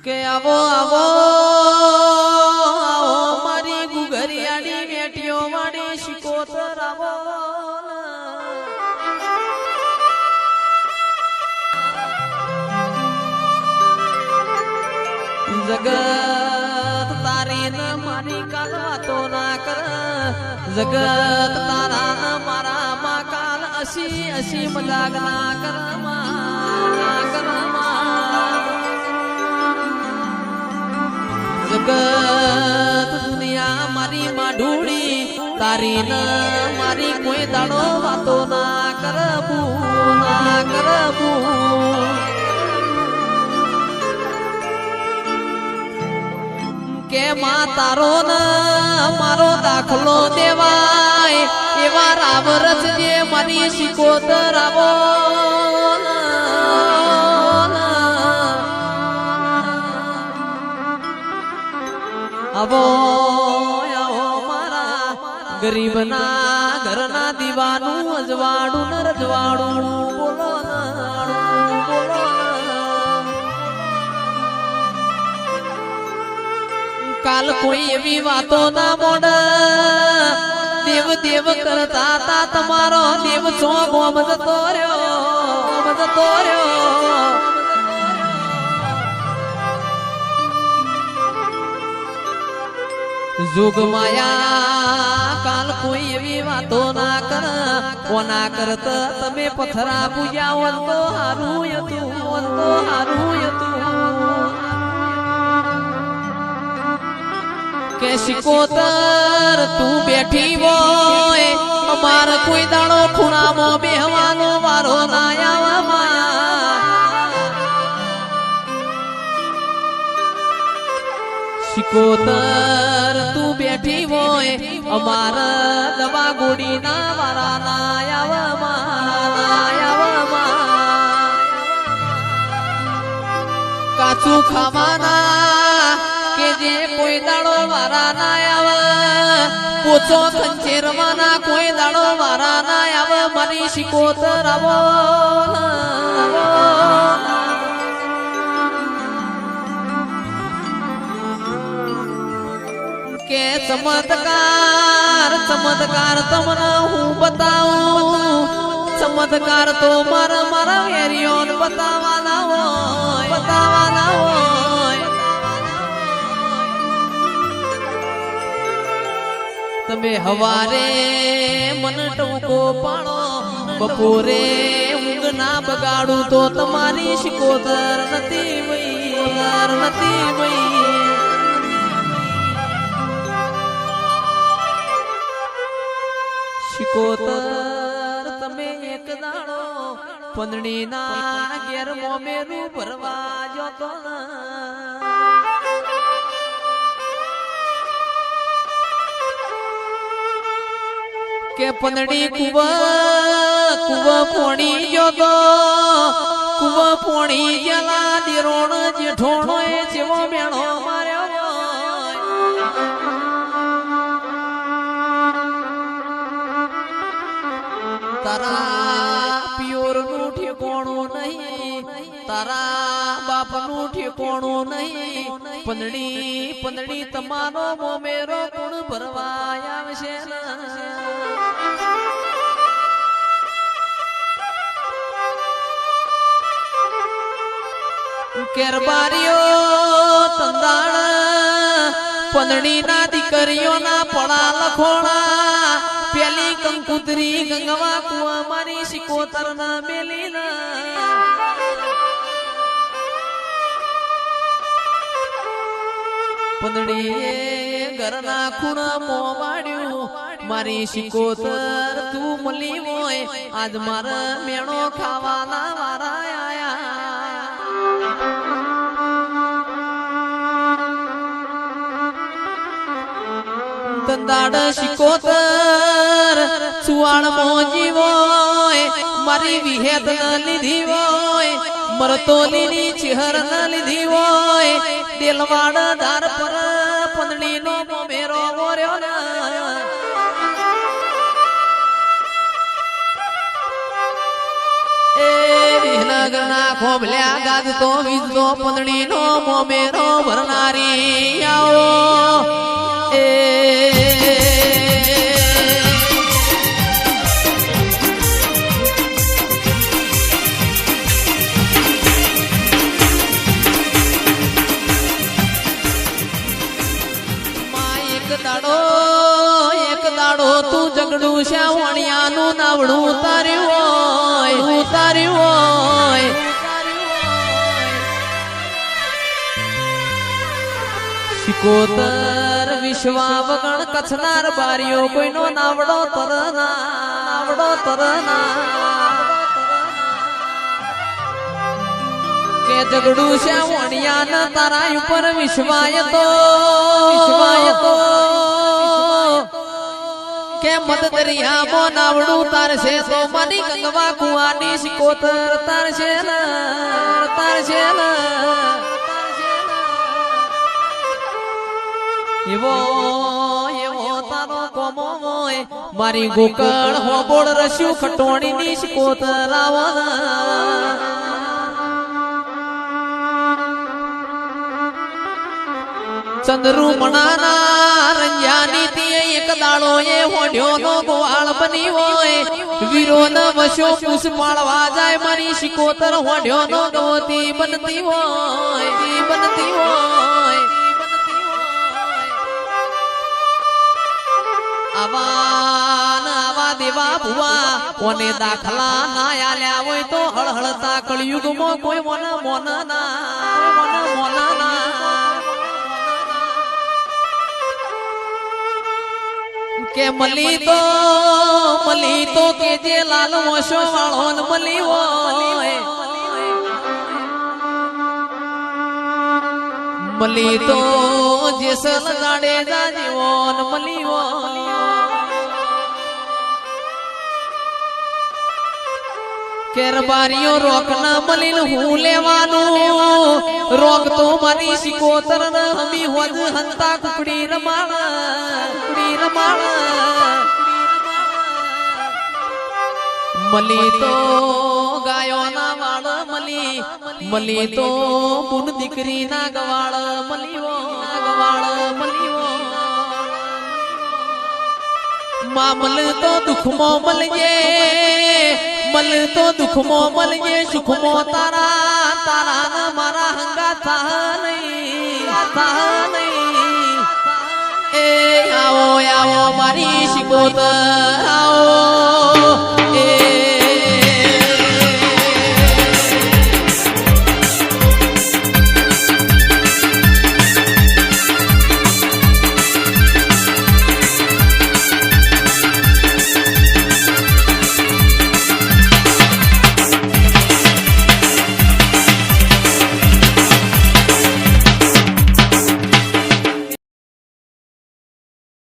કે આવો આવો આવો મારી ગુગરિયાની બેટીઓ વાળી શિકોતર આવો જગત તારી ન મારી કાલ વાતો ના કર જગત તારા ન મારા માં કાલ અસી અસી મજાક ના કર જગત દુનિયા મારી માઢુડી તારી ન મારી કોઈ દાડો વાતો ના કરબું કે માં તારો ન મારો દાખલો દેવાય એવા રામ રચજે મારી શિકોતર આવો આવો આવો મારા ગરીબના ઘરના દીવાનું અજવાડું ન રજવાડું બોલો કાલ કોઈ એવી વાતો ના મોડ દેવ દેવ કરતા તા તમારો દેવ છો ગોમ જતો રહ્યો જોગ માયા કાલ કોઈ એવી વાતો ના કર કોના કરત તમે પથરા પૂજાવો તો હારું હતું કે શિકોતર તું બેઠી હોય અમાર કોઈ દાડો ખૂણામાં બેહવાનો વારો ના આવવામાં શિકોતર તું બેઠી હોય અમાર દવા ગોડી ના વારા ના આવવામાં કાચું ખાવાના કે જે કોઈ દાડો વારા ના આવે પોચો ખંચેરવાના કોઈ દાડો વારા ના આવે મારી શિકોતર આવો કે ચમત્કાર તમને હું બતાવું ચમત્કાર તો મારા વેરીઓને બતાવવાના હોય તમે હવારે મન ટૂંકો પાડો બપોરે ઊંઘ ના બગાડું તો તમારી શિકોતર નથી વઈ શિકોતર તમે એક દાડો પંદડી ના ઘેર મોમેરું ભરવા જતો કે પંદડી કુવ પોણી જતો કુવ પોણી ગયેલા દિરોણ જેઠોણો એ જેવો મેળો માર્યો તારા પિયોર નું ઠેકોણું નહીં તારા બાપ નું ઠેકોણું નહીં પંદડી તમારો મોમેરો ગુણ ભરવા આવશે કેરબારીઓ તંદાણ પંદડી ના દીકરીઓના પડા લખોણા પેલી કંકુતરી ગંગવા કુવા મારી શિકોતર ના મેલી પંદડીએ ઘરના ખૂણા મોવાડ્યું મારી શિકોતર તું મળી હોય આજ મારા મેણો ખાવાના વારા આયા તંદાડ શિકોતર સુવાણ મોજી હોય મારી વિહેદ ન લીધી હોય મરતોલીની ચિહર ન લીધી હોય દેલવાડ ધાર પર પંદડી નો મોમેરો મોર્યો એ વિહના ગગના ખોભલ્યા ગાજતો વીજતો પંદડીનો મોમેરો ભરનારી આવો એ એક દાડો તું જગડું શાવણિયાનું નાવડું ઉતાર્યું હોય શિકોતર વિશ્વા વગણ કચ્છનાર બારીઓ કોઈનો નાવડો તરના કે જગડું શાવણિયાના તારા ઉપર વિશ્વાય તો કે મદ દરિયામાં નાવડું તારશે તો મારી ગંગવા કુવાની શિકોતર તારશે એવો તારો કોમો હોય મારી ગોકળ હોબોળ રસ્યું ખટોણીની શિકોતર આવવા ચંદ્રુમણાના રંજાની તીએ એક દાડો એ હોડ્યો નો ગોવાળ બની હોય વીરો ન વશો પૂસ પાળવા જાય મારી શિકોતર હોડ્યો નો ગોતી બનતી હોય આવા દેવા ભુવા કોને દાખલા ના આલ્યા હોય તો હળહળતા કળયુગમાં કોઈ મોન ના કે મલી તો કે જે લાલ મોશો વાળો ન મલી હોય મલી તો જે સલ ગાડે જાજીવો ન મલી હોય કેરબારીઓ રોક ના મલીન હું લેવાનું રોક તો મારી શિકોતર ન હમી હોજ હંતા કુકડી રમાળ મલી તો ગાયો ના વાળ મલી તો મુન દીકરી ના ગવાળ મલીવો મામલ તો દુખમો મલજે સુખમો તારા ન મારા હંગા થા નહીં એ આવો મારી શિકોતર આવો